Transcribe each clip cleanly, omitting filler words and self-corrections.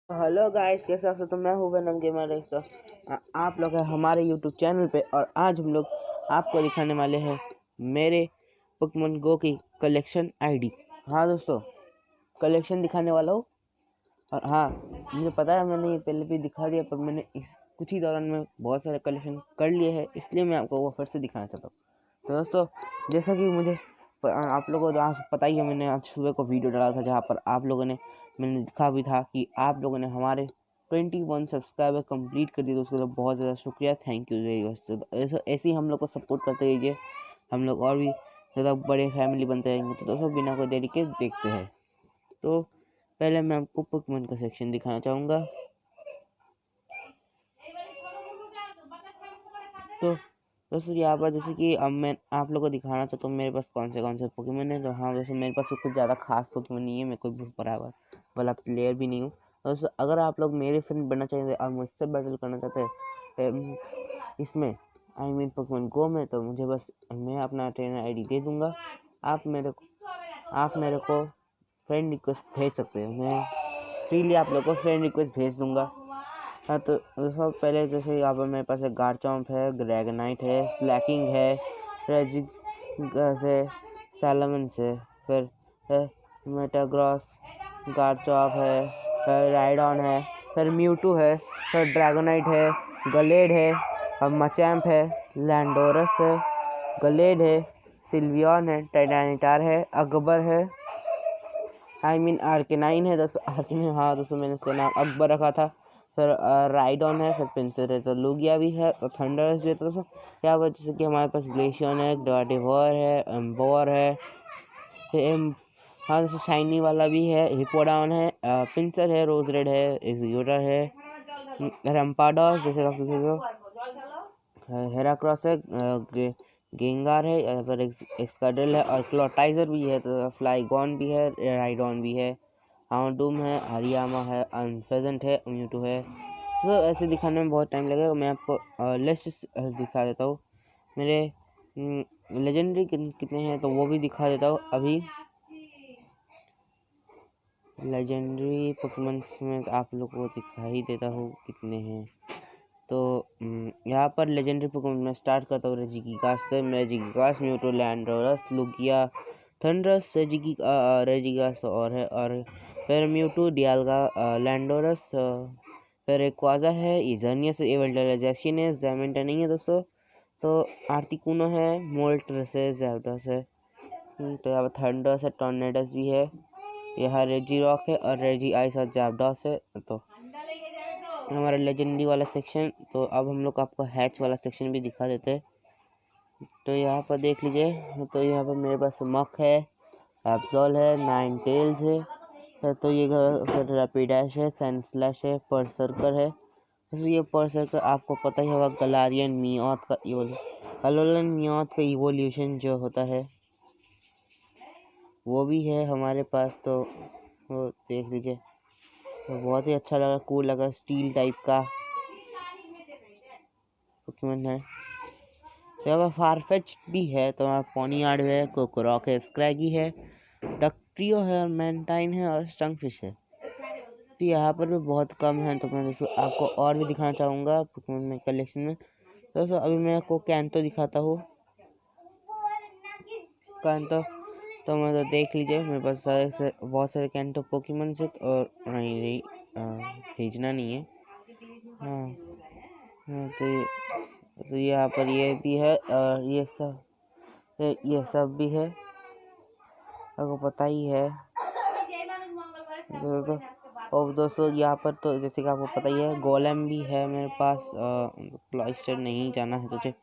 Hello guys, कैसे आप सब। तो मैं हूँ वनम गेमर। आप लोग हैं हमारे यूट्यूब चैनल पे और आज हम लोग आपको दिखाने वाले हैं मेरे पोकेमॉन गो की कलेक्शन आईडी। हाँ दोस्तों, कलेक्शन दिखाने वाला हूँ। और हाँ, मुझे पता है मैंने ये पहले भी दिखा दिया, पर मैंने कुछ ही दौरान में बहुत सारे कलेक्शन कर लिए हैं, इसलिए मैं आपको वो फिर से दिखाना चाहता हूँ। तो दोस्तों, जैसा कि मुझे आप लोगों को आज पता ही है, मैंने आज सुबह को वीडियो डाला था जहाँ पर आप लोगों ने, मैंने लिखा भी था कि आप लोगों ने हमारे 21 सब्सक्राइबर कंप्लीट कर दिए, तो उसके लिए बहुत ज़्यादा शुक्रिया, थैंक यू वेरी मच। ऐसे ही हम लोग को सपोर्ट करते रहिए, हम लोग और भी ज़्यादा बड़े फैमिली बनते रहेंगे। तो दोस्तों, बिना कोई देरी के देखते हैं। तो पहले मैं आपको पोकेमॉन का सेक्शन दिखाना चाहूँगा। तो दोस्तों, यहाँ पर जैसे कि अब मैं आप लोगों को दिखाना चाहता हूँ मेरे पास कौन से पोकेमॉन है। तो हाँ दोस्तों, मेरे पास कुछ ज़्यादा खास पोकेमॉन नहीं है, मैं कोई बराबर वाला प्लेयर भी नहीं हूँ। दोस्तों, अगर आप लोग मेरे फ्रेंड बनना चाहते हैं और मुझसे बैटल करना चाहते हैं इसमें पोकेमॉन गो में, तो मुझे बस मैं अपना ट्रेनर आईडी दे दूँगा। आप मेरे को फ्रेंड रिक्वेस्ट भेज सकते हैं, मैं फ्रीली आप लोग को फ्रेंड रिक्वेस्ट भेज दूँगा। हाँ, तो दोस्तों पहले जैसे यहाँ पर मेरे पास एक गार्चम्प है, ड्रैगनाइट है, स्लैकिंग है, रेजिगस है, सैलमन है, फिर मेटाग्रॉस, गार्चम्प है, फिर राइडॉन है, फिर म्यूटू है, फिर ड्रैगनाइट है, गलेड है, और मचैम्प है, लैंडोरस है, गलेड है, सिल्वियन है, टाइटानिटार है, अकबर है, आर्केनाइन है। दोस्तों आर्केनाइन, हाँ दोस्तों, मैंने उसका नाम अकबर रखा था। फिर राइडॉन है, फिर पिंसर है, तो लूगिया भी है, और थंडरस भी है। तो दोस्तों क्या हुआ, जैसे कि हमारे पास ग्लेशियन है, डार्टिवोर है, एम्बोर है, हाँ दोस्तों, शाइनी वाला भी है, हिपोडाउन है, पिंसर है, रोज रेड है, एग्जीक्यूटर है, रम्पाडॉस जैसे आप देख सकते हो, हेराक्रॉस है, गेंगार है, या फिर एक्सकाड्रिल है, और क्लोटाइजर भी है, तो फ्लाइगॉन भी है, राइडॉन भी है, हाउंडूम है, हरियामा है, अनफेजेंट है, म्यूटू है। तो ऐसे दिखाने में बहुत टाइम लगेगा, मैं आपको लिस्ट दिखा देता हूँ। मेरे लेजेंडरी कितने हैं तो वो भी दिखा देता हूँ अभी। लेजेंडरी पोकेमॉन्स में आप लोग को दिखाई देता हूँ कितने हैं। तो यहाँ पर लेजेंडरी पोकेमॉन में स्टार्ट करता हूँ रेजिगिगास से। रेजिगिगास, म्यूटो, लैंडोरस, लुगिया, थंडरस, रेजिगिगास और है, और फिर म्यूटो, डियाल्गा, लैंडोरस, फिर एक्वाजा है, इजर्नियस, एवल्टराइजेशन है, जैमेंटा नहीं है दोस्तों, तो आर्टिकुनो है, मोल्ट्रस है, जैवडस है। तो यहाँ पर थंडरस है, टॉर्नेडस भी है, यहाँ रेजी रॉक है, और रेजी आइस और जैवडस है। तो हमारा लेजेंडरी वाला सेक्शन। तो अब हम लोग आपको हैच वाला सेक्शन भी दिखा देते हैं। तो यहाँ पर देख लीजिए, तो यहाँ पर मेरे पास मक है, एब्जॉल है, नाइन टेल्स है, तो ये फिर रैपिडैश है, सैंडस्लैश है, परसर्कर है। तो ये परसर्कर आपको पता ही होगा, गलारियन मियोथ का कलोलन मियोथ का इवोल्यूशन जो होता है वो भी है हमारे पास। तो वो देख लीजिए, तो बहुत ही अच्छा लगा, कूल लगा, स्टील टाइप का पोकेमॉन है। तो यहाँ पर फारफेच भी है, तो वहाँ पोनियार्ड है, कोकोरॉक है, स्क्रैगी है, डक्ट्रियो है, और मैंटाइन है, और स्टंगफिश है। तो यहाँ पर भी बहुत कम है, तो मैं दोस्तों आपको और भी दिखाना चाहूँगा पोकेमॉन में कलेक्शन में। दोस्तों अभी मैं आपको कैंतो दिखाता हूँ। कैंतो तो मतलब देख लीजिए, मेरे पास बहुत सारे कैंटो पोकेमॉन है, और नहीं भेजना नहीं है। हाँ हाँ, तो यहाँ पर ये भी है, और ये सब भी है, आपको पता ही है। और दोस्तों यहाँ पर तो जैसे कि आपको पता ही है, गोलेम भी है मेरे पास। क्लॉइस्टर नहीं जाना है तुझे।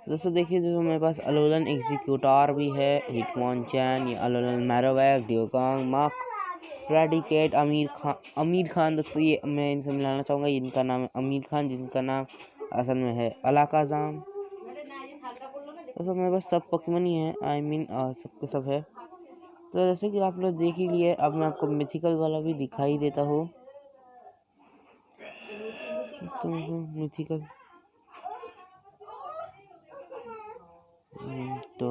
दोस्तों देखिए, दोस्तों मेरे पास अलोलन एग्जीक्यूटर भी है, हिटमॉन्चैन, ये अलोलन मैरोवैक, ड्यूगांग, मक, रेडिकेट, अमीर खान। दोस्तों ये मैं इनसे मिलाना चाहूँगा, इनका नाम है अमीर खान, जिनका नाम असल में है अलाकाजाम। दोस्तों मेरे पास सब पोकेमॉन ही है, सबके सब है। तो जैसे कि आप लोग देख ही लिए, अब मैं आपको मिथिकल वाला भी दिखाई देता हूँ। तो मिथिकल तो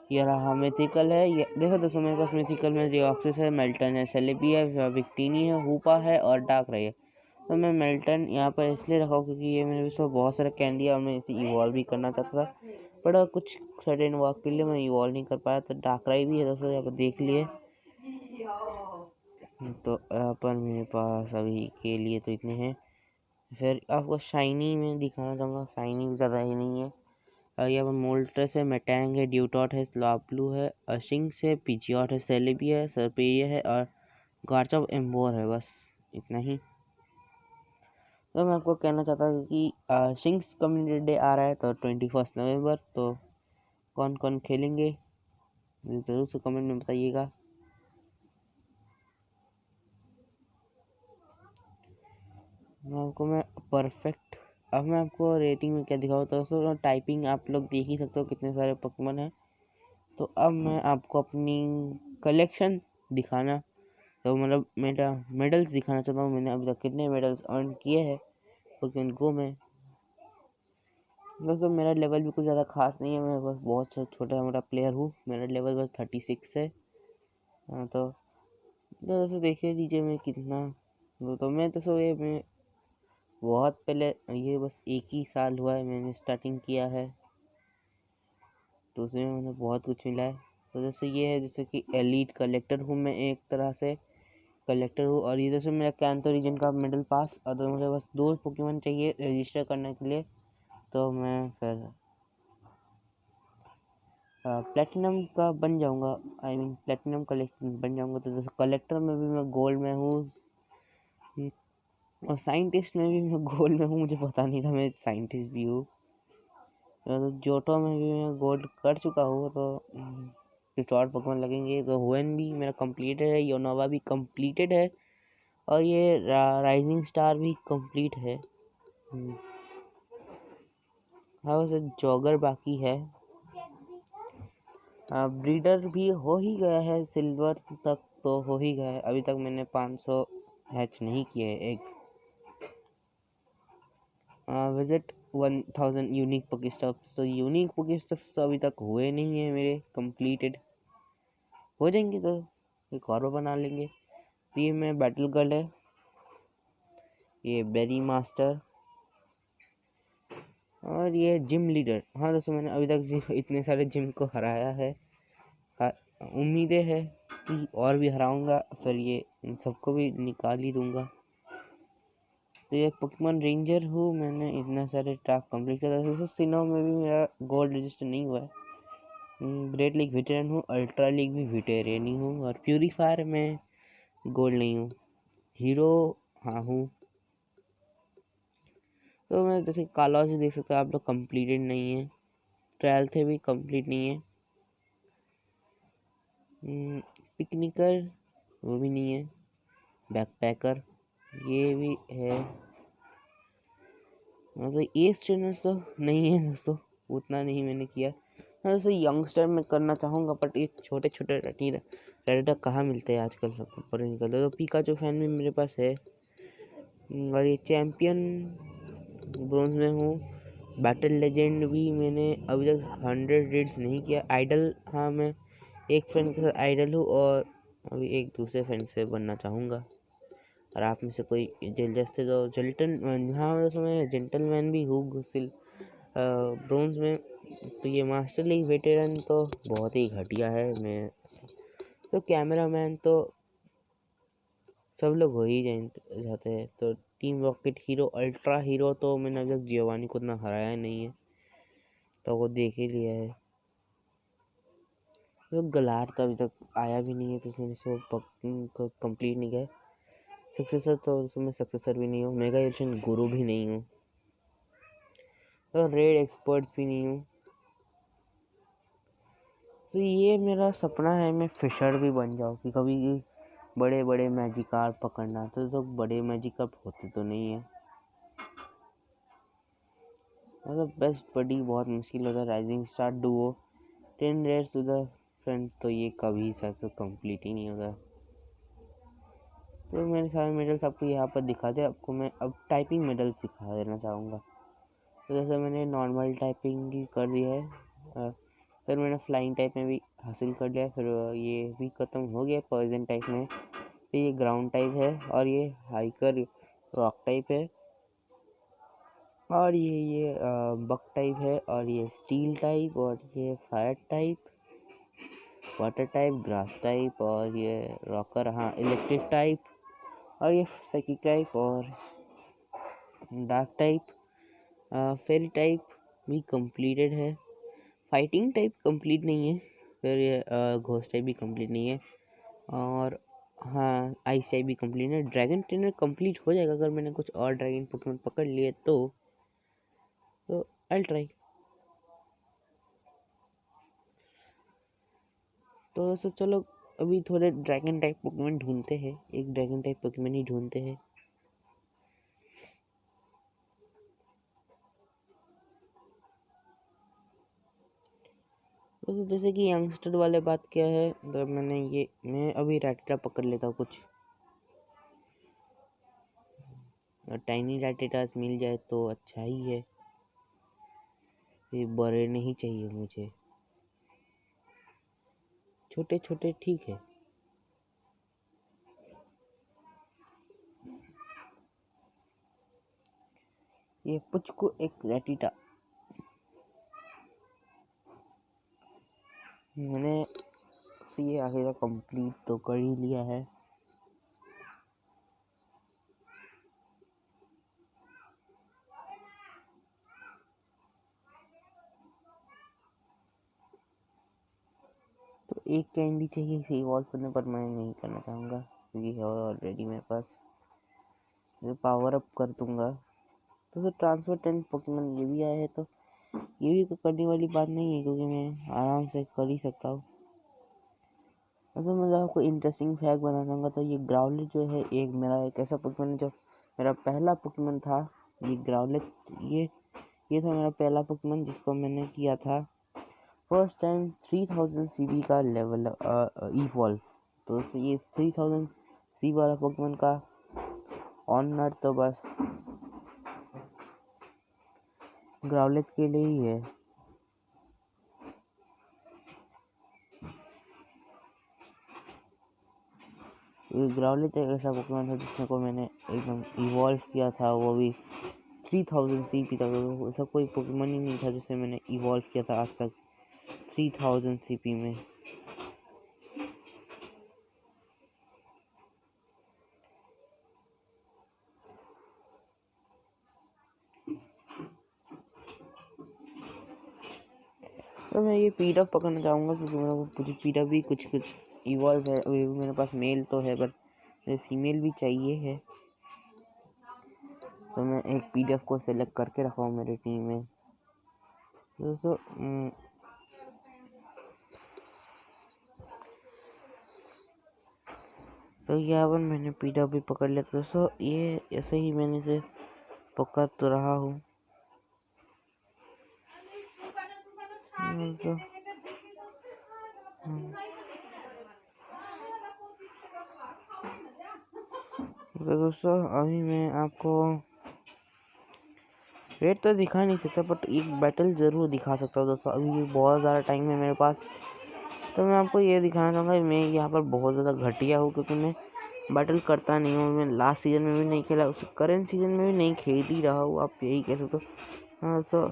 ये रहा मिथिकल है। ये देखो दोस्तों मेरे पास मिथिकल में रिऑक्सिस है, मेल्टन है, सेलेबी है, विक्टीनी है, हुपा है और डार्क रे है। तो मैं मेल्टन यहाँ पर इसलिए रखा हूँ क्योंकि ये मेरे पास बहुत सारा कैंडी है और मैं इसे इवॉल्व भी करना चाहता था, बट कुछ सर्टेन वर्क के लिए मैं इवॉल्व नहीं कर पाया। तो डार्क रे भी है दोस्तों, यहाँ पर देख लिए। तो यहाँ पर मेरे पास अभी के लिए तो इतने हैं। फिर आपको शाइनी में दिखाना चाहूँगा, शाइनी भी ज़्यादा ही नहीं है। और यहाँ पर मोल्ट्रेस है, मेटैंग है, ड्यूटॉट है, स्लाब्लू है, अशिंग्स है, पिजियॉट है, सेलेबी है, सरपेरिया है और गार्चॉफ एम्बोर है। बस इतना ही। तो मैं आपको कहना चाहता हूँ कि शिंग्स कम्युनिटी डे आ रहा है तो 21 नवंबर, तो कौन कौन खेलेंगे ज़रूर से कमेंट में बताइएगा। मैं परफेक्ट, अब मैं आपको रेटिंग में क्या दिखाऊँ। तो दोस्तों टाइपिंग आप लोग देख ही सकते हो कितने सारे पोकेमॉन हैं। तो अब मैं आपको अपनी कलेक्शन दिखाना, तो मतलब मेरा मेडल्स दिखाना चाहता हूँ। मैंने अभी तक कितने मेडल्स अर्न किए हैं पोकेमॉन गो में। दोस्तों मेरा लेवल भी कुछ ज़्यादा खास नहीं है, मैं बस बहुत छोटा मोटा प्लेयर हूँ। मेरा लेवल बस 36 है। हाँ तो दोस्तों देखिए लीजिए मैं कितना, तो मैं दोस्तों ये मैं बहुत पहले, ये बस एक ही साल हुआ है मैंने स्टार्टिंग किया है, तो उसमें मुझे बहुत कुछ मिला है। तो जैसे ये है, जैसे कि एलीट कलेक्टर हूँ मैं, एक तरह से कलेक्टर हूँ। और ये जैसे मेरा कैंतो रीजन का मेडल पास, और तो मुझे बस 2 पोकेमॉन चाहिए रजिस्टर करने के लिए। तो मैं फिर प्लेटिनम का बन जाऊँगा, आई मीन प्लेटिनम कलेक्टर बन जाऊँगा। तो जैसे कलेक्टर में भी मैं गोल्ड में हूँ, और साइंटिस्ट में भी मैं गोल्ड में हूँ। मुझे पता नहीं था मैं साइंटिस्ट भी हूँ। तो जोटो में भी मैं गोल्ड कर चुका हूँ। तो कुछ और पोकेमॉन लगेंगे। तो हुएन भी मेरा कंप्लीटेड है, योनोवा भी कंप्लीटेड है, और ये राइजिंग स्टार भी कंप्लीट है। हाँ वैसे जॉगर बाकी है। ब्रीडर भी हो ही गया है, सिल्वर तक तो हो ही गया है। अभी तक मैंने 500 हैच नहीं किए एक। विजिट 1000 यूनिक पोकेस्टॉप्स, तो यूनिक पोकेस्टॉप्स तो अभी तक हुए नहीं है मेरे कंप्लीटेड। हो जाएंगे तो एक और बना लेंगे। तो ये मैं बैटल गर्ल है, ये बेरी मास्टर, और ये जिम लीडर। हाँ दोस्तों मैंने अभी तक इतने सारे जिम को हराया है। उम्मीदें है कि और भी हराऊंगा, फिर ये इन सबको भी निकाल ही दूंगा। तो ये पोकेमॉन रेंजर हूँ, मैंने इतना सारे टास्क कंप्लीट किया था। दोस्तों सिनो में भी मेरा गोल्ड रजिस्टर नहीं हुआ है। ग्रेट लीग वेटेरन हूँ, अल्ट्रा लीग भी वेटेरन ही हूँ, और प्यूरीफायर में गोल्ड नहीं हूँ। हीरो हाँ हूँ। तो मैं जैसे कालॉज भी देख सकते हो आप लोग, कंप्लीटेड नहीं है। ट्रायल थे भी कंप्लीट नहीं है। पिकनिकर वो भी नहीं है। बैकपैकर ये भी है। मतलब एज ट्रेनर्स तो नहीं है दोस्तों, उतना नहीं मैंने किया। हाँ दोस्तों यंगस्टर में करना चाहूँगा, बट ये छोटे छोटे रेडिटर कहाँ मिलते हैं आजकल, ऊपर निकलते। तो पिकाचू फैन भी मेरे पास है, और ये चैम्पियन ब्रोंज में हूँ। बैटल लेजेंड भी मैंने अभी तक 100 रेड्स नहीं किया। आइडल हाँ मैं एक फ्रेंड के साथ आइडल हूँ, और अभी एक दूसरे फ्रेंड से बनना चाहूँगा। और आप में से कोई जेलस थे तो जेल्टन, हाँ दोस्तों मैं जेंटलमैन भी हूँ गुसिल ब्रोंज में। तो ये मास्टर लीग वेटेरन तो बहुत ही घटिया है। मैं तो कैमरामैन तो सब लोग हो ही जाते हैं। तो team rocket hero, ultra hero तो मैंने अभी तक जियोवानी को उतना हराया नहीं है, तो वो देख ही लिया है। तो गलार तो अभी तक आया भी नहीं है, तो उसमें से वो कंप्लीट नहीं गए। सक्सेसर तो उसमें सक्सेसर भी नहीं हूँ। मेगा एडिशन गुरु भी नहीं हूँ, तो रेड एक्सपर्ट भी नहीं हूँ। तो ये मेरा सपना है मैं फिशर भी बन जाऊँ, कि कभी बड़े बड़े मैजिकार्प पकड़ना। तो बड़े मैजिकार्प होते तो नहीं है। मतलब बेस्ट बडी बहुत मुश्किल होता है। Rising star duo 10 rears to the friend, तो ये कभी शायद तो कंप्लीट ही नहीं होगा। तो मेरे सारे मेडल्स आपको यहाँ पर दिखा दे। आपको मैं अब टाइपिंग मेडल्स दिखा देना चाहूँगा। तो जैसे मैंने नॉर्मल टाइपिंग ही कर दिया है, फिर मैंने फ्लाइंग टाइप में भी हासिल कर लिया, फिर ये भी ख़त्म हो गया पॉइजन टाइप में। फिर ये ग्राउंड टाइप है और ये हाइकर रॉक टाइप है और ये बक टाइप है और ये स्टील टाइप और ये fire type, water type, grass type और ये रॉकर, हाँ इलेक्ट्रिक टाइप और ये साइकिक टाइप और डार्क टाइप। फेरी टाइप भी कंप्लीटेड है, फाइटिंग टाइप कंप्लीट नहीं है, फिर ये घोस्ट टाइप भी कंप्लीट नहीं है और हाँ आइस टाइप भी कंप्लीट है। ड्रैगन ट्रेनर कंप्लीट हो जाएगा अगर मैंने कुछ और ड्रैगन पोकेमॉन पकड़ लिए तो आई ट्राई। तो दोस्तों चलो अभी थोड़े ड्रैगन टाइप पोकेमॉन ढूंढते हैं, एक ड्रैगन टाइप पोकेमॉन ही ढूंढते हैं। दोस्तों जैसे कि यंगस्टर वाले बात क्या है, तो मैं अभी रैटेटा पकड़ लेता हूँ कुछ, टाइनी रैटेटास मिल जाए तो अच्छा ही है, ये बड़े नहीं चाहिए मुझे, छोटे छोटे ठीक है। ये पुचको एक रैटिटा मैंने ये आखिर कंप्लीट तो कर ही लिया है। तो एक कैंडी चाहिए इसे इवॉल्व करने पर, मैं नहीं करना चाहूँगा क्योंकि है ऑलरेडी मेरे पास, मैं पावर अप कर दूंगा। तो ट्रांसफर 10 पोकेमॉन ये भी आया है, तो ये भी कोई करने वाली बात नहीं है क्योंकि मैं आराम से कर ही सकता हूँ। वैसे मैं आपको इंटरेस्टिंग फैक्ट बताना चाहूँगा, तो ये ग्राउलेट जो है एक ऐसा पोकेमॉन है जो मेरा पहला पोकेमॉन था। ये ग्राउलेट ये था मेरा पहला पोकेमॉन जिसको मैंने किया था फर्स्ट टाइम 3000 सीबी का लेवल इवॉल्व। तो ये 3000 सीबी वाला पोकेमॉन का ऑनर तो बस ग्राउलेट के लिए ही है। ये ग्राउलेट एक ऐसा पोकेमॉन था जिसमें को मैंने एकदम इवॉल्व किया था, वो भी 3000 सीपी तक। ऐसा कोई पोकेमॉन ही नहीं था जिसे मैंने इवॉल्व किया था आज तक 3000 सीपी में। तो मैं ये पीडा पकड़ना चाहूँगा क्योंकि मेरे को पीडा भी कुछ इवॉल्व है। अभी मेरे पास मेल तो है पर मुझे फीमेल भी चाहिए है, तो मैं एक पीडीएफ को सेलेक्ट करके रखा हूँ मेरी टीम में। दोस्तों तो यहाँ पर मैंने पीडीएफ भी पकड़ लिया। दोस्तों ये ऐसे ही मैंने इसे पकड़ तो रहा हूँ। तो दोस्तों अभी मैं आपको रेट तो दिखा नहीं सकता बट एक बैटल ज़रूर दिखा सकता हूँ। दोस्तों अभी भी बहुत ज़्यादा टाइम है मेरे पास, तो मैं आपको ये दिखाना चाहूँगा मैं यहाँ पर बहुत ज़्यादा घटिया हूँ क्योंकि मैं बैटल करता नहीं हूँ। मैं लास्ट सीज़न में भी नहीं खेला, उस करंट सीज़न में भी नहीं खेल ही रहा हूँ, आप यही कह सकते हो। हाँ तो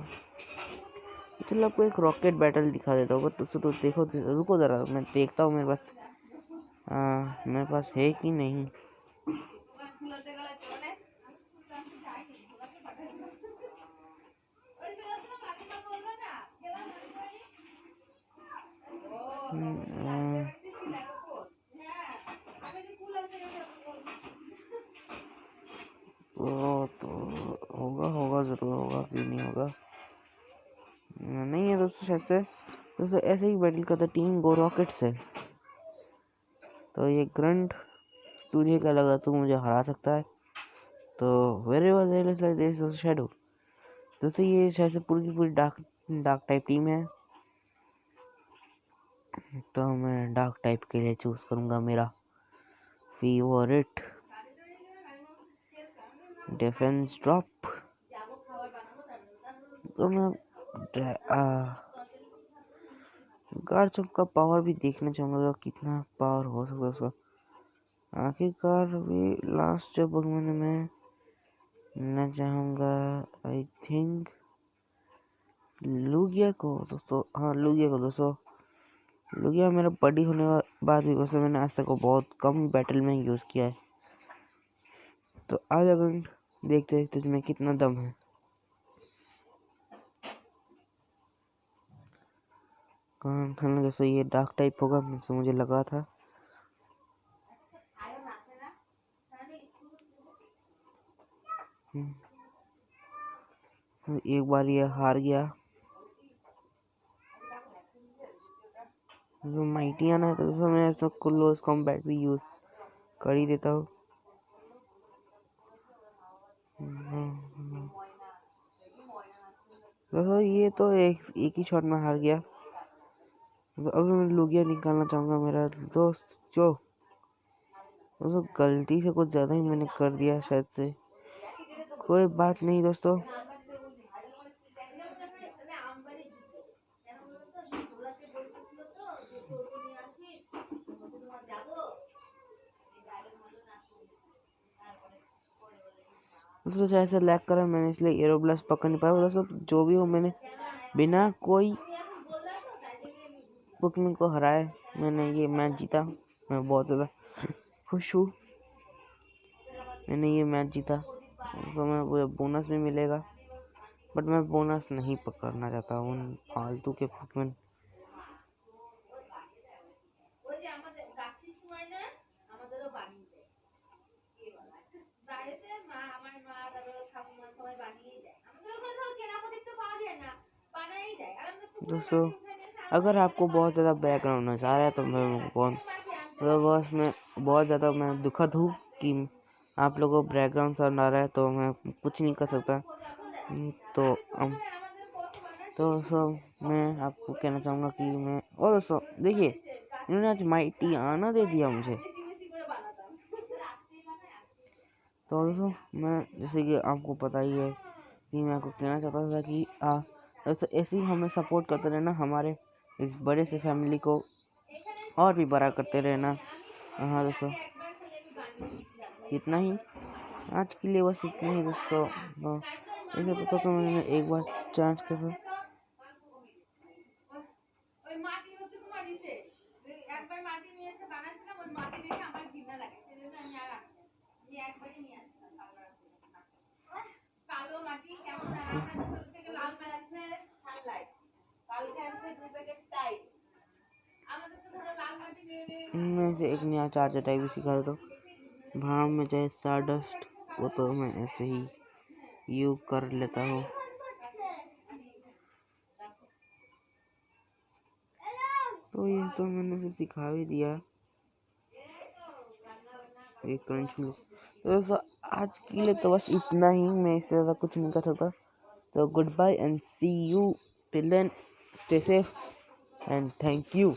चलो आपको एक रॉकेट बैटल दिखा देता हूँ, बट उसको तो देखो, रुको ज़रा मैं देखता हूँ मेरे पास है कि नहीं। तो होगा ज़रूर होगा, क्यों नहीं होगा। नहीं है दोस्तों, शायद से दोस्तों ऐसे ही बैटल करता टीम गो रॉकेट्स है। तो ये ग्रंट तुझे क्या लगा तू मुझे हरा सकता है? तो wherever there is like this shadow. दोस्तों ये शायद से पूरी की पूरी डार्क टाइप टीम है, तो मैं डार्क टाइप के लिए चूज करूंगा मेरा फेवरेट डिफेंस ड्रॉप। तो मैं गार्ड्स का पावर भी देखना चाहूँगा कितना पावर हो सकता है उसका। आखिरकार अभी लास्ट जो पोकेमोन मैं लेना चाहूँगा आई थिंक लुगिया को दोस्तों। हाँ लुगिया को दोस्तों। लुगिया मेरा बड़ी होने के बाद भी वैसे मैंने आज तक को बहुत कम बैटल में यूज़ किया है। तो आज अगर देखते हैं तुझमें कितना दम है। कौन था दोस्तों, ये डार्क टाइप होगा मुझे लगा था। एक बार ये हार गया। जो माइटी आना है तो दोस्तों मैं इसको क्लोज कॉम्बैट भी यूज कर ही देता हूँ। दोस्तों ये तो एक ही शॉट में हार गया। तो अभी मैं लुगिया निकालना चाहूँगा मेरा दोस्त जो दोस्तों गलती से कुछ ज़्यादा ही मैंने कर दिया शायद से। कोई बात नहीं दोस्तों। दोस्तों जैसे लैग करा मैंने इसलिए एरोब्लास्ट पकड़ नहीं पाया। दोस्तों जो भी हो मैंने बिना कोई पोकेमोन को हराए मैंने ये मैच जीता। मैं बहुत ज़्यादा खुश हूँ मैंने ये मैच जीता। तो मैं बोनस भी मिलेगा बट मैं बोनस नहीं पकड़ना चाहता हूँ उन फालतू के पोकेमोन। दोस्तों अगर आपको बहुत ज़्यादा बैकग्राउंड नजर आ रहा है तो मैं बहुत ज़्यादा मैं दुखद हूँ कि आप लोगों को बैकग्राउंड साउंड आ रहा है तो मैं कुछ नहीं कर सकता। तो दोस्तों मैं आपको कहना चाहूँगा कि मैं और दोस्तों देखिए इन्होंने आज माइटी आना दे दिया मुझे। तो दोस्तों मैं जैसे कि आपको पता ही है कि मैं आपको कहना चाहता था कि दोस्तों ऐसे ही हमें सपोर्ट करते रहना, हमारे इस बड़े से फैमिली को और भी बड़ा करते रहना। हाँ दोस्तों इतना ही आज के लिए, बस इतना ही दोस्तों। ऐसे पता तो मैंने एक बार चांस कर मैं से एक नया चार्जर टाइप भी सिखा देता हूँ। भाव में चाहे स्टारडस्ट वो तो मैं ऐसे ही यूज कर लेता हूँ। तो ये तो मैंने से सिखा भी दिया एक क्रंच में। तो दोस्तों आज के लिए तो बस इतना ही, मैं इससे ज़्यादा कुछ नहीं कर सकता। तो goodbye and see you till then, stay safe and thank you.